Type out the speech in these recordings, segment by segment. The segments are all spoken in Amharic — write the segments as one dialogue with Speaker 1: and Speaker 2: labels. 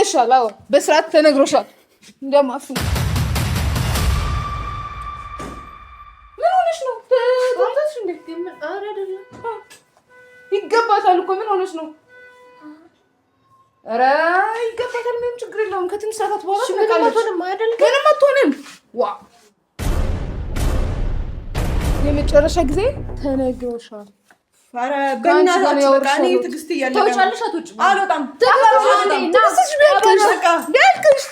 Speaker 1: ብለሻል። አዎ በስርዓት ተነግሮሻል። እንደማፍ ምን ሆነሽ ነው? ተጣጣሽ እንዴ? ኧረ አይደለም ይገባታል እኮ ምን ሆነሽ ነው? ኧረ ይገባታል። ምንም ችግር የለውም። ከትንሽ ሰዓታት በኋላ ምንም አትሆንም። ዋ የመጨረሻ ጊዜ ተነግሮሻል። ኧረ በእናትሽ በቃ እኔ ትዕግስት እያለቀ ተውጫለሽ። አትወጪም? አልወጣም። ትዕግስትሽ ቢያልቅሽ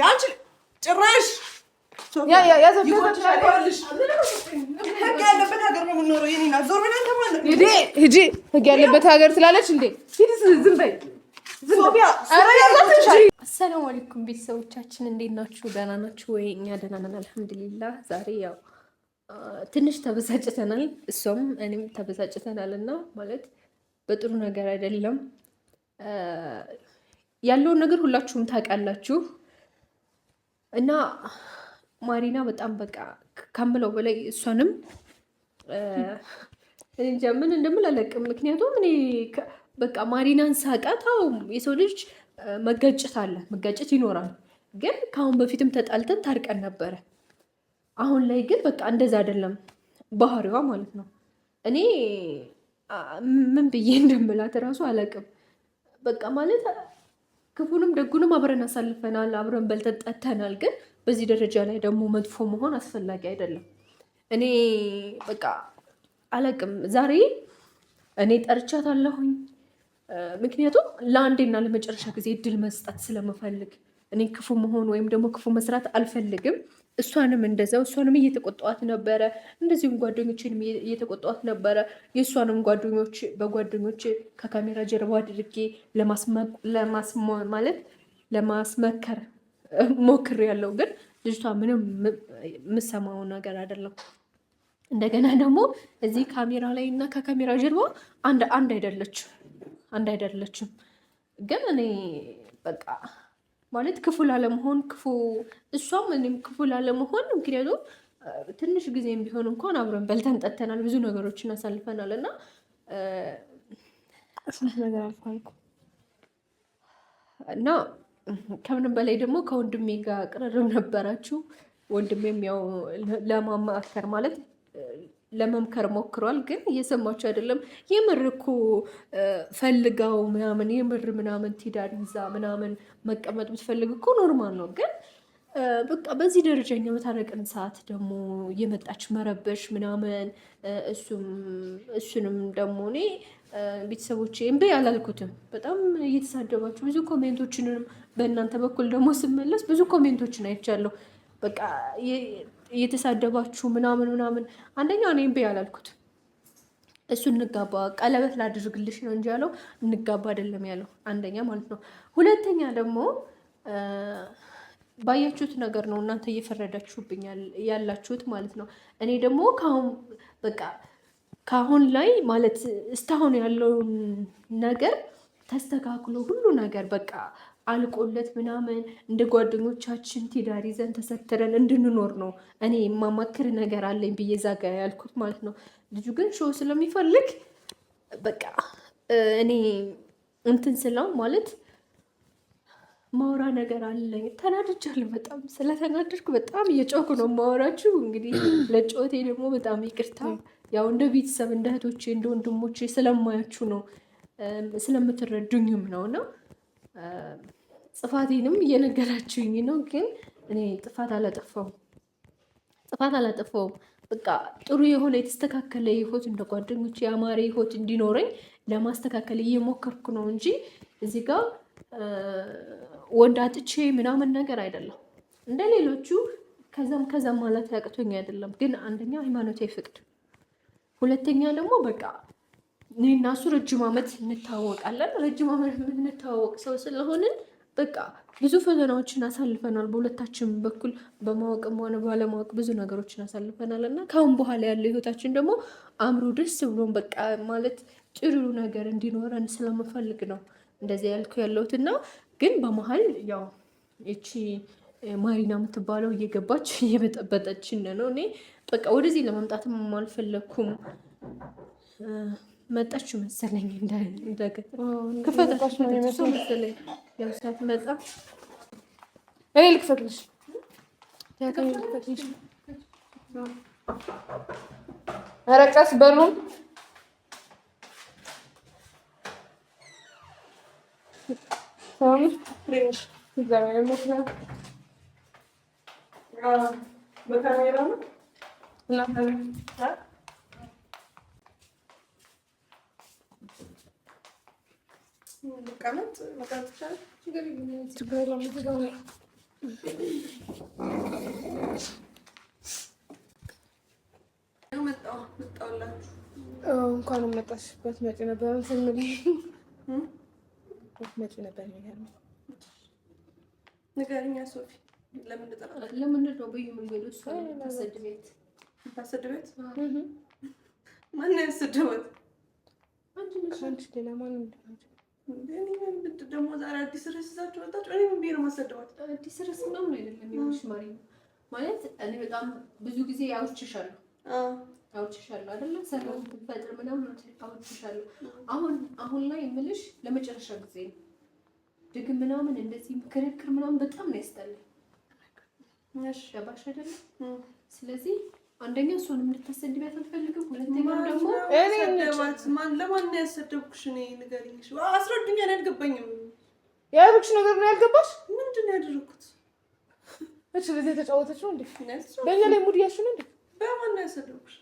Speaker 1: አንቺ ጭራሽ ህግ ያለበት ሀገር ነው የምንኖረው። የእኔ ናት። ዞር ብለን ተባለ ሂጂ። ህግ ያለበት ሀገር ትላለች እንዴ? ሂጂ ዝም በይ።
Speaker 2: አሰላሙ አለይኩም ቤተሰቦቻችን እንዴት ናችሁ? ደህና ናችሁ ወይ? እኛ ደህና ነን አልሐምዱሊላህ። ዛሬ ያው ትንሽ ተበሳጭተናል፣ እሷም እኔም ተበሳጭተናል እና ማለት በጥሩ ነገር አይደለም። ያለውን ነገር ሁላችሁም ታውቃላችሁ እና ማሪና በጣም በቃ ከምለው በላይ እሷንም እንጃ ምን እንደምል አላውቅም። ምክንያቱም እኔ በቃ ማሪናን ሳቃት፣ አዎ የሰው ልጅ መጋጨት አለ፣ መጋጨት ይኖራል። ግን ከአሁን በፊትም ተጣልተን ታርቀን ነበረ። አሁን ላይ ግን በቃ እንደዛ አይደለም ባህሪዋ ማለት ነው። እኔ ምን ብዬ እንደምላት እራሱ አላውቅም። በቃ ማለት ክፉንም ደጉንም አብረን አሳልፈናል፣ አብረን በልተን ጠጥተናል። ግን በዚህ ደረጃ ላይ ደግሞ መጥፎ መሆን አስፈላጊ አይደለም። እኔ በቃ አላውቅም። ዛሬ እኔ ጠርቻታለሁኝ፣ ምክንያቱም ለአንዴና ለመጨረሻ ጊዜ እድል መስጠት ስለምፈልግ። እኔ ክፉ መሆን ወይም ደግሞ ክፉ መስራት አልፈልግም። እሷንም እንደዛው፣ እሷንም እየተቆጣዋት ነበረ፣ እንደዚሁም ጓደኞችንም እየተቆጣዋት ነበረ። የእሷንም በጓደኞች ከካሜራ ጀርባ አድርጌ ለማስመከር ሞክሬያለሁ። ግን ልጅቷ ምንም የምሰማው ነገር አይደለም። እንደገና ደግሞ እዚህ ካሜራ ላይ እና ከካሜራ ጀርባ አንድ አይደለችም። ግን እኔ በቃ ማለት ክፉ ላለመሆን እሷም እኔም ክፉ ላለመሆን፣ ምክንያቱም ትንሽ ጊዜም ቢሆን እንኳን አብረን በልተን ጠጥተናል፣ ብዙ ነገሮችን አሳልፈናል እና
Speaker 1: ነገር አልፋልኩ
Speaker 2: እና ከምንም በላይ ደግሞ ከወንድሜ ጋር ቅርርብ ነበራችሁ። ወንድሜም ያው ለማማከር ማለት ለመምከር ሞክሯል፣ ግን እየሰማችሁ አይደለም። የምር እኮ ፈልጋው ምናምን የምር ምናምን ትዳር ይዛ ምናምን መቀመጥ ብትፈልግ እኮ ኖርማል ነው። ግን በቃ በዚህ ደረጃ እኛ በታረቅን ሰዓት ደግሞ እየመጣች መረበሽ ምናምን፣ እሱንም ደግሞ እኔ ቤተሰቦቼ እምቢ አላልኩትም። በጣም እየተሳደባችሁ ብዙ ኮሜንቶችንም በእናንተ በኩል ደግሞ ስመለስ ብዙ ኮሜንቶችን አይቻለሁ። በቃ እየተሳደባችሁ ምናምን። አንደኛ እኔ እምቢ አላልኩትም። እሱ እንጋባ ቀለበት ላድርግልሽ ነው እንጂ ያለው እንጋባ አይደለም ያለው፣ አንደኛ ማለት ነው። ሁለተኛ ደግሞ ባያችሁት ነገር ነው እናንተ እየፈረዳችሁብኝ ያላችሁት ማለት ነው። እኔ ደግሞ ከአሁን ላይ ማለት እስካሁን ያለውን ነገር ተስተካክሎ ሁሉ ነገር በቃ አልቆለት ምናምን እንደ ጓደኞቻችን ትዳር ይዘን ተሰትረን እንድንኖር ነው እኔ የማማክር ነገር አለኝ ብዬ ዛጋ ያልኩት ማለት ነው። ልጁ ግን ሾው ስለሚፈልግ በቃ እኔ እንትን ስለው ማለት ማውራ ነገር አለኝ። ተናድጃለሁ። በጣም ስለተናደድኩ በጣም እየጮኩ ነው ማወራችሁ። እንግዲህ ለጮቴ ደግሞ በጣም ይቅርታ። ያው እንደ ቤተሰብ እንደ እህቶቼ እንደ ወንድሞቼ ስለማያችሁ ነው፣ ስለምትረዱኝም ነው እና ጥፋቴንም እየነገራችሁኝ ነው። ግን እኔ ጥፋት አላጠፋውም። በቃ ጥሩ የሆነ የተስተካከለ ህይወት እንደ ጓደኞች የአማረ ህይወት እንዲኖረኝ ለማስተካከል እየሞከርኩ ነው እንጂ እዚህ ጋር ወንድ አጥቼ ምናምን ነገር አይደለም። እንደ ሌሎቹ ከዛም ማለት ያቅቶኝ አይደለም። ግን አንደኛ ሃይማኖት አይፈቅድ፣ ሁለተኛ ደግሞ በቃ እኔ እና እሱ ረጅም ዓመት እንታወቃለን። ረጅም ዓመት የምንታወቅ ሰው ስለሆንን በቃ ብዙ ፈተናዎችን አሳልፈናል። በሁለታችን በኩል በማወቅም ሆነ ባለማወቅ ብዙ ነገሮችን አሳልፈናል እና ከአሁን በኋላ ያለው ህይወታችን ደግሞ አምሮ ደስ ብሎን በቃ ማለት ጥሩ ነገር እንዲኖረን ስለምፈልግ ነው እንደዚህ ያልኩ ያለሁት እና ግን በመሀል ያው እቺ ማሪና የምትባለው እየገባች እየበጠበጠችን ነው። እኔ በቃ ወደዚህ ለመምጣትም አልፈለኩም። መጣችሁ መሰለኝ ክፈታችሁ መሰለኝ። ያው ሳትመጣ
Speaker 1: እኔ ልክፈትልሽ። ኧረ ቀስ በሩን
Speaker 3: በካሜራ ነው መቀመጥ ችግር የለም።
Speaker 1: እንኳን መጣሽበት መጪ ነበር ስንል መጪ ነበር የሚገርመው።
Speaker 3: ንገሪኛ ሶፊ፣
Speaker 2: ለምንድን ነው በየመንገዱ እሷ ታሰድቤት?
Speaker 3: ማነው ያሰደባት?
Speaker 1: ከአንቺ ሌላ ማንም
Speaker 3: ደግሞ ዛሬ አዲስ ርዕስ ይዛችሁ ወጣችሁ። እኔ ምን ብዬሽ ነው የማሰደባት?
Speaker 2: አዲስ ርዕስ ምናምን አይደለም። ይኸውልሽ ማሪ ማለት እኔ በጣም ብዙ ጊዜ አውርቼሻለሁ አይደለ? ሰላም ትፈጥር ምናምን አውርቼሻለሁ። አሁን ላይ የምልሽ ለመጨረሻ ጊዜ ነው። ድግም ምናምን እንደዚህ ክርክር ምናምን በጣም ነው ያስጠላኝ። እሺ ገባሽ አይደለ? ስለዚህ አንደኛ እሷን እንድታሰድቢያት አልፈልግም። ሁለተኛ ደግሞ
Speaker 3: ለማን ነው ያሰደብኩሽ? እኔ ንገሪኝ፣ አስረዱኝ። አልገባኝም።
Speaker 1: ያደረግሽ ነገር ነው ያልገባሽ?
Speaker 3: ምንድን ነው ያደረኩት?
Speaker 1: እሺ ለዚህ የተጫወተች ነው እንዴ? በእኛ ላይ ሙድ ያልሽ ነው እንዴ?
Speaker 3: በማን ነው ያሰደብኩሽ?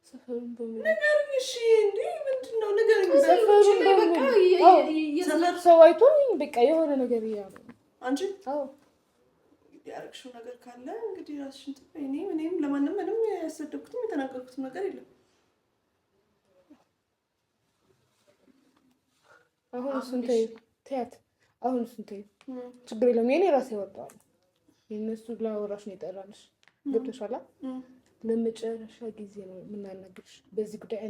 Speaker 1: ሰፈሩን በምን
Speaker 3: ንገሪኝ። እሺ እንዴ ምንድን ነው ንገሪኝ።
Speaker 1: ሰፈሩን በምን ሰው አይቶ በቃ የሆነ ነገር እያሉ
Speaker 3: አንቺ
Speaker 1: አዎ
Speaker 3: ያደረግሽው ነገር ካለ እንግዲህ ራስሽን ትበይ። እኔም ለማንም ምንም ያሰደብኩትም የተናገርኩትም ነገር የለም።
Speaker 1: አሁን እሱን ተያት። አሁን እሱን ተይው፣ ችግር የለም። የኔ ራሴ ያወጣዋል። የእነሱ ላወራሽ ነው የጠራንሽ። ገብቶሻል? ለመጨረሻ ጊዜ ነው የምናናግርሽ በዚህ ጉዳይ።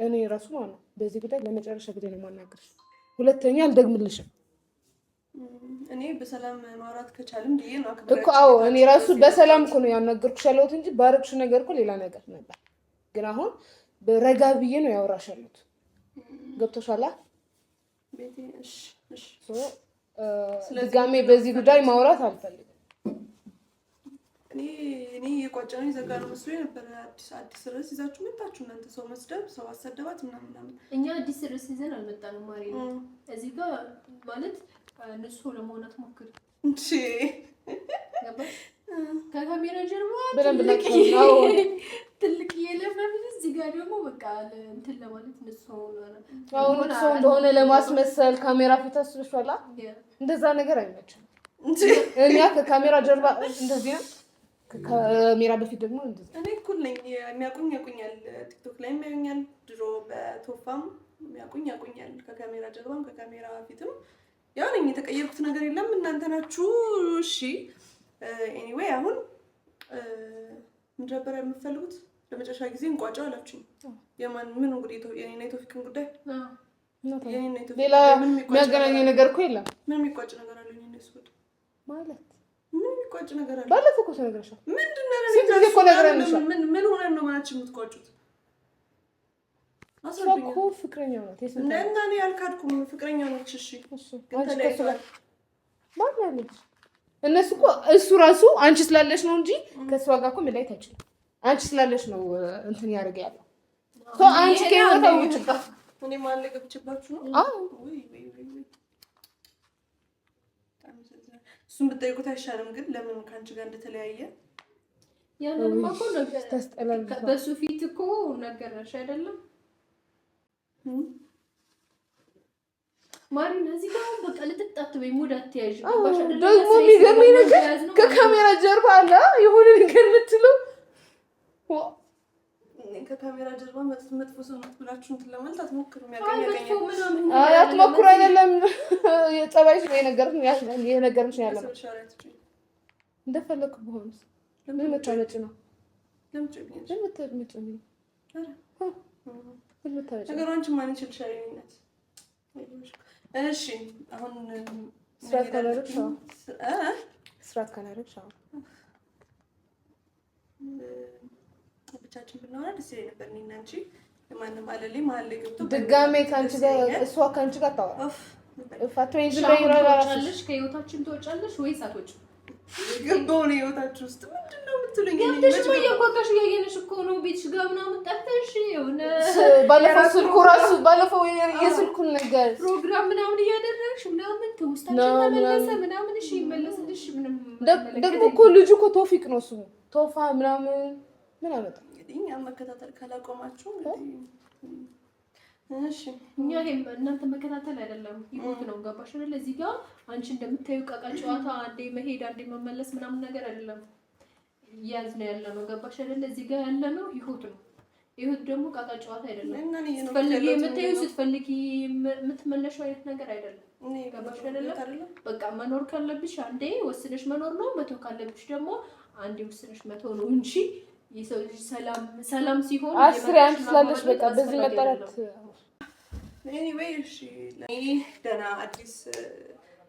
Speaker 1: እኔ ራሱ ማለት ነው በዚህ ጉዳይ ለመጨረሻ ጊዜ ነው የማናግርሽ። ሁለተኛ አልደግምልሽም።
Speaker 3: እኔ በሰላም ማውራት ከቻልን ብዬ ነው
Speaker 1: እኮ። አዎ እኔ ራሱ በሰላም እኮ ነው ያናገርኩሽ ያለሁት እንጂ ባረግሽ ነገር እኮ ሌላ ነገር ነበር። ግን አሁን በረጋ ብዬ ነው ያወራሽ ያለሁት። ገብቶሻል?
Speaker 3: ቤቴ እሺ
Speaker 1: ድጋሜ በዚህ ጉዳይ ማውራት አልፈልግም።
Speaker 3: እኔ የቋጨነው ዘጋነው መስሎኝ ነበር። አዲስ ርዕስ ይዛችሁ መጣችሁ እናንተ። ሰው መስደብ፣ ሰው አሰደባት ምናምን።
Speaker 2: እኛ አዲስ ርዕስ ይዘን አልመጣንም ማሪ ነው። እዚህ ጋር ማለት ንጹህ ለመሆን አትሞክሪ
Speaker 3: እንጂ
Speaker 2: ከካሜራ ጀርባ ትልቅ የለፈን እዚህ ጋር ደግሞ በቃ እንትን ለማለት
Speaker 1: ንጹህ እንደሆነ ለማስመሰል ካሜራ ፊት አስልሻላ። እንደዛ ነገር አይመችም። እኛ ከካሜራ ጀርባ እንደዚህ ነው፣ ከካሜራ በፊት ደግሞ እንደዚህ።
Speaker 3: እኔ እኩል ነኝ። የሚያውቁኝ ያውቁኛል፣ ቲክቶክ ላይ የሚያዩኛል፣ ድሮ በቶፋም የሚያውቁኝ ያውቁኛል። ከካሜራ ጀርባም ከካሜራ ፊትም ያው ነኝ። የተቀየርኩት ነገር የለም። እናንተ ናችሁ። እሺ ኤኒዌይ አሁን ምን ነበር የምትፈልጉት? ለመጨረሻ ጊዜ እንቋጫው አላችሁኝ። የማን ምን እንግዲህ የኔና የቶፊክን ጉዳይ
Speaker 1: ሌላ የሚያገናኝ ነገር እኮ የለም።
Speaker 3: ምን የሚቋጭ ነገር አለ? የኔና የሱ ጉዳይ ማለት ምን የሚቋጭ ነገር አለ?
Speaker 1: ባለፈው እኮ ተነግረሻል።
Speaker 3: ምንድን ነው ምን ሆነን ነው ማናችን የምትቋጩት?
Speaker 1: አስረዱኝ። ፍቅረኛው ናት
Speaker 3: እና እኔ አልካድኩም። ፍቅረኛው ነች። እሺ
Speaker 1: እነሱ እኮ እሱ ራሱ አንቺ ስላለሽ ነው እንጂ ከእሷ ጋር እኮ መለያየት አይችልም። አንቺ ስላለሽ ነው እንትን ያደርገ ያለው ሰው አንቺ ከህይወታው ውጭ
Speaker 3: እኔ ማለ ገብቼባችሁ ነው።
Speaker 1: አዎ
Speaker 3: እሱን ብትጠይቁት አይሻልም? ግን ለምን ከአንቺ ጋር እንደተለያየ
Speaker 2: ያንን ማቆ ነገር ታስጠላል። በሱ ፊት እኮ ነገርሽ አይደለም ማሪና። እዚህ ጋር በቃ ልትጣት ወይ ሙድ አትያዥ።
Speaker 1: ደግሞ የሚገርመኝ ነገር ከካሜራ ጀርባ አለ የሆነ ነገር የምትለው
Speaker 3: ከካሜራ ጀርባ መጥፎ ሰው ናት ብላችሁ እንትን ለማለት አትሞክሩ።
Speaker 1: አትሞክሩ አይደለም የጸባይሽ ነው የነገርሽ ነው ያለው። እንደፈለኩ በሆነስ ምን መታመጭ ነው?
Speaker 3: ነገሯን ማን ይችልሻል? ይነት እሺ አሁን
Speaker 1: ስራት ካላረግሽ
Speaker 3: ብቻችን ብናወራ ደስ ይለኝ ነበር። እኔና አንቺ ማንም አለልኝ መሀል ላይ ገብቶ
Speaker 1: ድጋሜ ከአንቺ ጋር እሷ ከአንቺ ጋር ታወራ ፋቶኝ
Speaker 2: ትወጫለሽ ከህይወታችን ትወጫለሽ ወይስ አትወጪም?
Speaker 3: ገባው ነው ህይወታችሁ ውስጥ ምንድነው የምትሉኝ?
Speaker 2: ገብተሽ ነው እያጓጓሽ እያየንሽ እኮ ነው ቤትሽ ጋር ምናምን ጠርተሽ የሆነ
Speaker 1: ባለፈው ስልኩ ራሱ ባለፈው የስልኩን ነገር
Speaker 2: ፕሮግራም ምናምን እያደረግሽ ምናምን ትውስታችን ተመለሰ ምናምን እሺ ይመለስልሽ ምንም
Speaker 1: ደግሞ እኮ ልጁ እኮ ቶፊቅ ነው ስሙ ቶፋ ምናምን ምን አመጣ
Speaker 3: እንግዲህ እኛ መከታተል ካላቆማችሁ እሺ
Speaker 2: እኛ ይሄም እናንተ መከታተል አይደለም ይሁት ነው ገባሽ አይደል? እዚህ ጋር አንቺ እንደምታዩ ቃቃ ጨዋታ አንዴ መሄድ አንዴ መመለስ ምናምን ነገር አይደለም ያዝ ነው ያለ ነው ገባሽ አይደል? እዚህ ጋር ያለ ነው ይሁት ነው ይሁት ደግሞ ቃቃ ጨዋታ አይደለም ስትፈልጊ የምታዩ ስትፈልጊ የምትመለሽው አይነት ነገር አይደለም ገባሽ አይደል? በቃ መኖር ካለብሽ አንዴ ወስነሽ መኖር ነው መተው ካለብሽ ደግሞ አንዴ ወስነሽ መተው ነው እንጂ የሰው ልጅ ሰላም ሲሆን
Speaker 1: አስሪያን ስላለሽ በቃ በዚህ መጠራት
Speaker 3: ኤኒዌይ እሺ ደህና አዲስ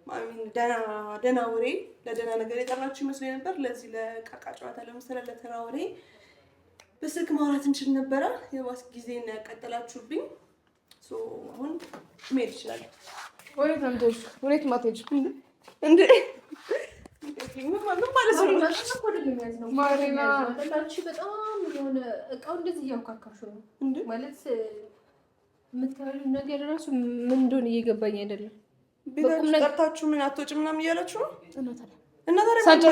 Speaker 3: ማሚን ደህና ወሬ ለደህና ነገር የጠራችሁ ይመስለኝ ነበር። ለዚህ ለቃቃ ጨዋታ ለምሳሌ ለተራ ወሬ በስልክ ማውራት እንችል ነበረ። የባስ ጊዜን ያቀጠላችሁብኝ። አሁን መሄድ ይችላል።
Speaker 1: ወዴት ነው የምትሄጂው? ወዴት ማትሄጂ
Speaker 3: እንዴ?
Speaker 2: ማሪና በጣም የሆነ እቃው እንደዚህ እያውካካሹ ነው ማለት የምታዩት ነገር ራሱ ምን እንደሆነ እየገባኝ አይደለም።
Speaker 3: ቤታችሁ ጠርታችሁ ምን አትወጪም ምናምን እያላችሁ ነው እና ታዲያ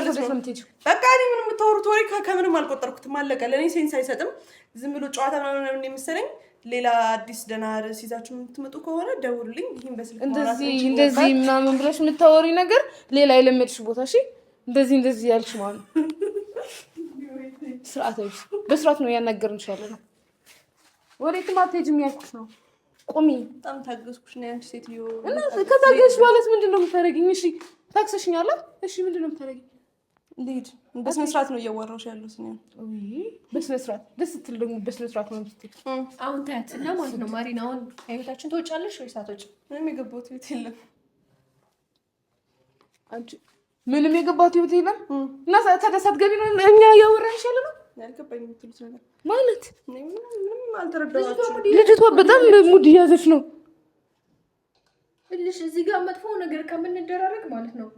Speaker 3: በቃ እኔ ምንም የምታወሩት ወሬ ከምንም አልቆጠርኩትም። አለቀ። ለእኔ ሴንስ አይሰጥም። ዝም ብሎ ጨዋታ ምናምን የመሰለኝ። ሌላ አዲስ ደህና ርዕስ ይዛችሁ የምትመጡ ከሆነ ደውሉልኝ። ይህን በስልክ
Speaker 1: እንደዚህ ምናምን ብለሽ የምታወሪ ነገር ሌላ የለመድሽ ቦታ እሺ እንደዚህ ያልሽ ማለት ስርዓታዊ በስርዓት ነው ያናገርንሽ ያለ ነው። ወዴትም አትሄጂም ያልኩሽ ነው። ቁሚ።
Speaker 3: በጣም ታገስኩሽ ነው ያንቺ ሴትዮ።
Speaker 1: እና ከታገስሽ ማለት ምንድነው የምታረጊኝ? እሺ ታክሰሽኛል። እሺ ምንድነው የምታረጊኝ?
Speaker 3: ልሂድ። በስነ ስርዓት ነው እያወራሁሽ ያለሁት ነው።
Speaker 1: በስነ ስርዓት ደስ ስትል ደግሞ በስነ ስርዓት ነው የምትል።
Speaker 2: አሁን ታያት እና ማለት ነው ማሪና፣ አሁን ከህይወታችን ትወጫለሽ ወይስ አትወጪም?
Speaker 3: ምንም የገባሁት ህይወት የለም።
Speaker 1: አንቺ ምንም የገባሁት ህይወት የለም እና ተደሳት ገቢ ነው እኛ እያወራንሽ ያለ ነው።
Speaker 3: ያልገባኝ የምትሉት ነገር
Speaker 1: ማለት
Speaker 3: ምንም አልተረዳኋችሁም።
Speaker 1: ልጅቷ በጣም ሙድ እያዘች ነው።
Speaker 2: እልሽ እዚህ ጋር መጥፎ ነገር ከምንደራረግ ማለት ነው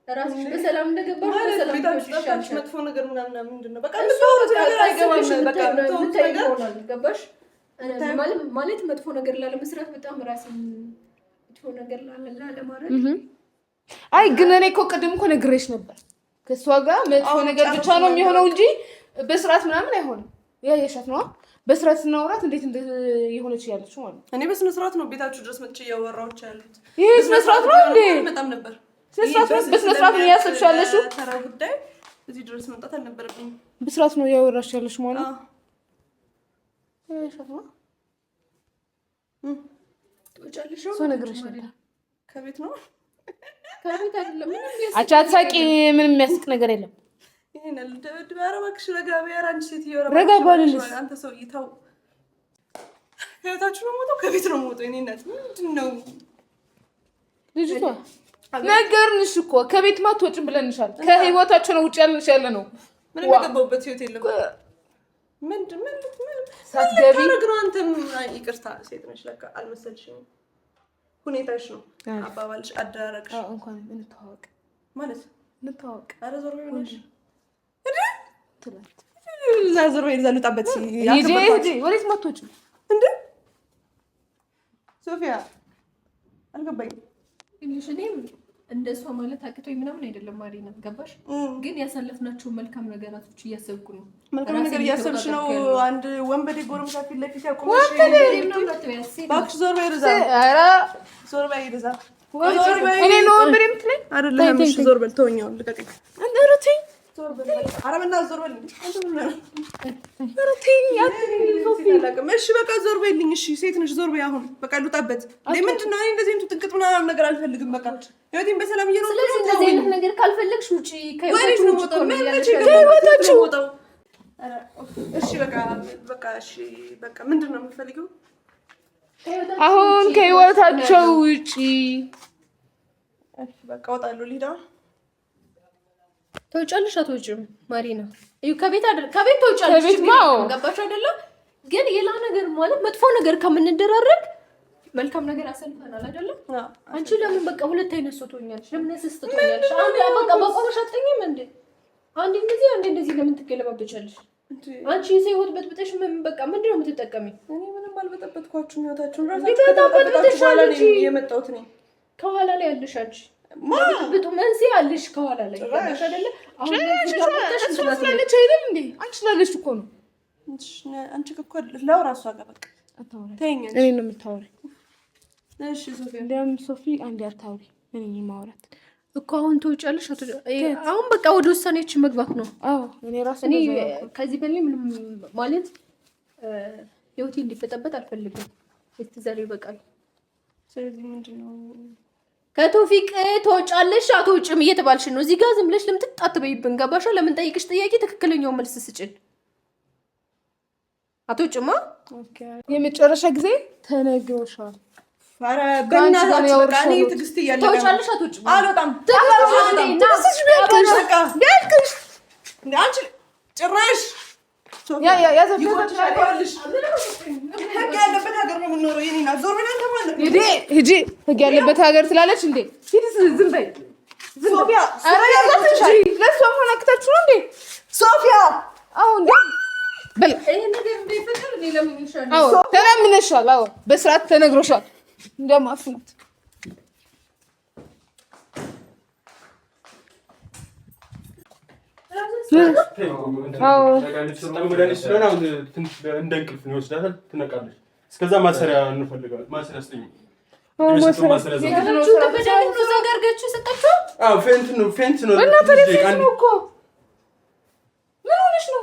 Speaker 2: ራስሽ በሰላም እንደገባሽ በሰላም
Speaker 3: ትወጪሽ። መጥፎ ነገር ምናምን ምንድነው? በቃ ምትወሩት ነገር አይገባም። በቃ ምትወሩት ነገር
Speaker 2: ገባሽ ማለት መጥፎ ነገር ላለመስራት በጣም ራስን መጥፎ ነገር ላለማድረግ
Speaker 1: አይ ግን እኔ እኮ ቅድም እኮ ነግሬሽ ነበር ከሷ ጋር መጥፎ ነገር ብቻ ነው የሚሆነው እንጂ በስርዓት ምናምን አይሆንም። ያየሻት ነው በስርዓት ስናወራት እንዴት የሆነች ያለችው ማለት ነው።
Speaker 3: እኔ በስነ ስርዓት ነው ቤታችሁ ድረስ መጥቼ እያወራሁሽ ያሉት።
Speaker 1: ይሄ በስነ ስርዓት ነው እንዴ?
Speaker 3: በጣም ነበር
Speaker 1: በስነ ስርዓት ነው ያሰብሽ ያለሽው።
Speaker 3: ተራ ጉዳይ እዚህ ድረስ መምጣት አልነበረብኝም።
Speaker 1: በስርዓት ነው ያወራሽ ያለሽ ማለት ነው። ያየሻት ነው
Speaker 2: ትወጫለሽ
Speaker 1: ሰው ነግሬሽ ነበር።
Speaker 3: ከቤት ነው
Speaker 2: ከቤት አይደለም።
Speaker 1: አቻ አትሳቂ። ምንም የሚያስቅ ነገር የለም።
Speaker 3: ይሄን አልደበድብ። ኧረ እባክሽ ረጋ በይ። ኧረ አንቺ ሴትዮ
Speaker 1: ረጋ ባልልሽ
Speaker 3: አንተ ሰው ይተው። ከቤታችሁ ነው የምወጣው ከቤት ነው የምወጣው። እኔ እናት ምንድን ነው
Speaker 1: ልጅቷ ነገርንሽ እኮ ከቤት ማትወጭም ብለንሻል። ከህይወታቸው ነው ውጭ ያልንሽ ያለ ነው።
Speaker 3: ምንም የገባሁበት ህይወት የለም። ምንድን
Speaker 1: ሳትገቢ
Speaker 3: ነው አንተም ይቅርታ ሴት ነሽ ለካ አልመሰልሽም። ሁኔታሽ ነው አባባልሽ፣ አደራረግሽ።
Speaker 1: እንኳን እንተዋወቅ
Speaker 3: ማለት
Speaker 1: እንተዋወቅ።
Speaker 3: ኧረ ዞር በይ ሆነሽ
Speaker 1: ትላት
Speaker 3: ዞር በይ ልጣበት
Speaker 1: ሂጂ። ወዴት ማትወጪም
Speaker 3: እንዴ ሶፊያ? አልገባኝም።
Speaker 2: እንግሊሽ እኔም እንደሷ ማለት አቅቶኝ ምናምን አይደለም ማሪና፣ ገባሽ? ግን ያሳለፍናቸው መልካም ነገራቶች እያሰብኩ ነው።
Speaker 3: መልካም ነገር እያሰብሽ ነው። አንድ ወንበዴ ጎረምሳ ፊት ለፊት ያቆመሽ እባክሽ ዞር በይ ርዛ። ኧረ ዞር በይ ርዛ።
Speaker 1: እኔ ነው ወንበዴ የምትለኝ
Speaker 3: አይደለም። እሺ ዞር በል ተወኛው፣ ልቀቀኝ።
Speaker 1: ኧረ ተይኝ።
Speaker 3: ዞር በል ኧረ በእናትህ ዞር በል።
Speaker 1: ኧረ ተይኝ።
Speaker 3: እሺ በቃ ዞር በይልኝ። እሺ ሴት ነሽ፣ ዞር በይ አሁን በቃ ልውጣበት። ምንድን ነው? እኔ እንደዚህ እንትን ጥንቅጥ ምናምን ነገር አልፈልግም። በቃ ህይወቴን በሰላም እየኖርኩ ነው።
Speaker 2: ስለዚህ እንደዚህ አይነት ነገር ካልፈለግሽ ውጪ ከህይወታችሁ ውጪ
Speaker 3: ከህይወታችሁ። እሺ በቃ እሺ በቃ ምንድን ነው የምትፈልጊው?
Speaker 1: አሁን ከህይወታቸው ውጪ።
Speaker 3: እሺ በቃ እወጣለሁ። ልሂድ።
Speaker 2: ትወጫለሽ አትወጪም? ማሪና እዩ ከቤት ትወጫለሽ። ገባሽ አይደለ? ግን ሌላ ነገር ማለት መጥፎ ነገር ከምንደራረግ መልካም ነገር አሰልፈናል አይደለም? አንቺ ለምን በቃ ሁለት አይነት ሰው ትሆኛለሽ? ለምን ያስስተኛለሽ? አንዴ በቃ በቆመሽ አትተኝም እንዴ? አንዴ እንደዚህ ለምን ትገለባበጫለሽ? አንቺ ህይወት በጥብጠሽ ምን በቃ ምንድን ነው የምትጠቀሚው?
Speaker 3: እኔ ምንም አልበጠበጥኳችሁም። ህይወታችሁን ራሳችሁ የመጣሁት እኔ ከኋላ ላይ ያለሽ አንቺ
Speaker 2: ብጡ መንስኤ አለሽ ከኋላ ላይ አይደለ? አሁን
Speaker 1: ስለዚህ አይደል እንዴ? አንቺ ስላለሽ እኮ ነው።
Speaker 3: አንቺ እኮ ላውራ እሷ ጋር በቃ
Speaker 1: አታውሪ።
Speaker 3: ተይኝ።
Speaker 1: እኔ ነው የምታወሪ።
Speaker 3: እሺ ሶፊ፣
Speaker 1: እንደም ሶፊ አንዴ አታውሪ። እኔ ማውራት
Speaker 2: እኮ አሁን ትወጫለሽ። አሁን በቃ ወደ ውሳኔያችን መግባት ነው።
Speaker 1: አዎ እኔ
Speaker 2: ከዚህ በላይ ምንም ማለት ህይወቴ እንዲፈጠበት አልፈልግም። ዛሬ ይበቃል።
Speaker 3: ስለዚህ ምንድነው
Speaker 2: ከቶፊቅ ትወጫለሽ አትወጭም እየተባልሽ ነው። እዚህ ጋር ዝም ብለሽ ልምጥጥ አትበይብን። ገባሽ? ለምን ጠይቅሽ ጥያቄ ትክክለኛውን መልስ ስጭን። አትወጭማ።
Speaker 1: ኦኬ የመጨረሻ ጊዜ ተነግሮሻል።
Speaker 3: ኧረ በእናትሽ በቃ እኔ ትዕግስት እያለቀ
Speaker 2: ትወጫለሽ አትወጭም?
Speaker 3: አልወጣም።
Speaker 1: ትዕግስትሽ ቢያልቅሽ
Speaker 3: አንቺ ጭራሽ ህግ ያለበት ሀገር ነው የምንኖረው። የኔ ናት። ዞር ብለን ተባለ
Speaker 1: ሂጂ ህግ ያለበት ሀገር ትላለች እንዴ? ሂጂ ዝም በይ
Speaker 3: ሶፊያ።
Speaker 1: ኧረ ያዛትሽ ለእሷ ሆነ አክታችሁ ነው እንዴ
Speaker 3: ሶፊያ?
Speaker 1: አሁን በል
Speaker 2: ይሄ ነገር እንደይፈጠር እኔ ለምን ይሻላል?
Speaker 1: አዎ ተለምነሻል። አዎ በስርዓት ተነግሮሻል። እንደማፍናት
Speaker 4: ትነቃለች። እስከዛ ማሰሪያ እንፈልጋለን። ማሰሪያ ስጠኝ። ፌንት ነው
Speaker 1: እኮ ምን ሆነሽ ነው?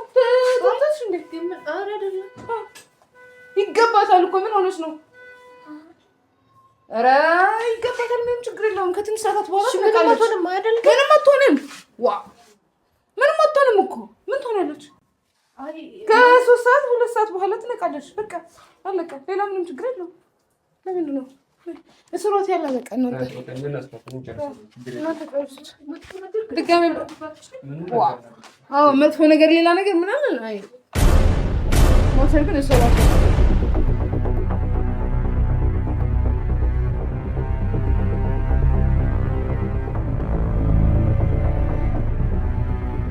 Speaker 1: ይገባታል እኮ ምን ሆነሽ ነው? ኧረ ይገባታል። ምንም ችግር የለውም። ከትንሽ ሰዓታት በኋላ ትነቃለች። ምንም አትሆንም። ምንም አትሆንም እኮ ምን ትሆናለች? ከ3 ሰዓት 2 ሰዓት በኋላ ትነቃለች። በቃ አለቀ። ሌላ ምንም ችግር የለውም። ለምንድን ነው እስሮት ያለ በቃ ነው ድጋሜ መጥፎ ነገር ሌላ ነገር ምናምን አይ ሞተር ግን እስሮት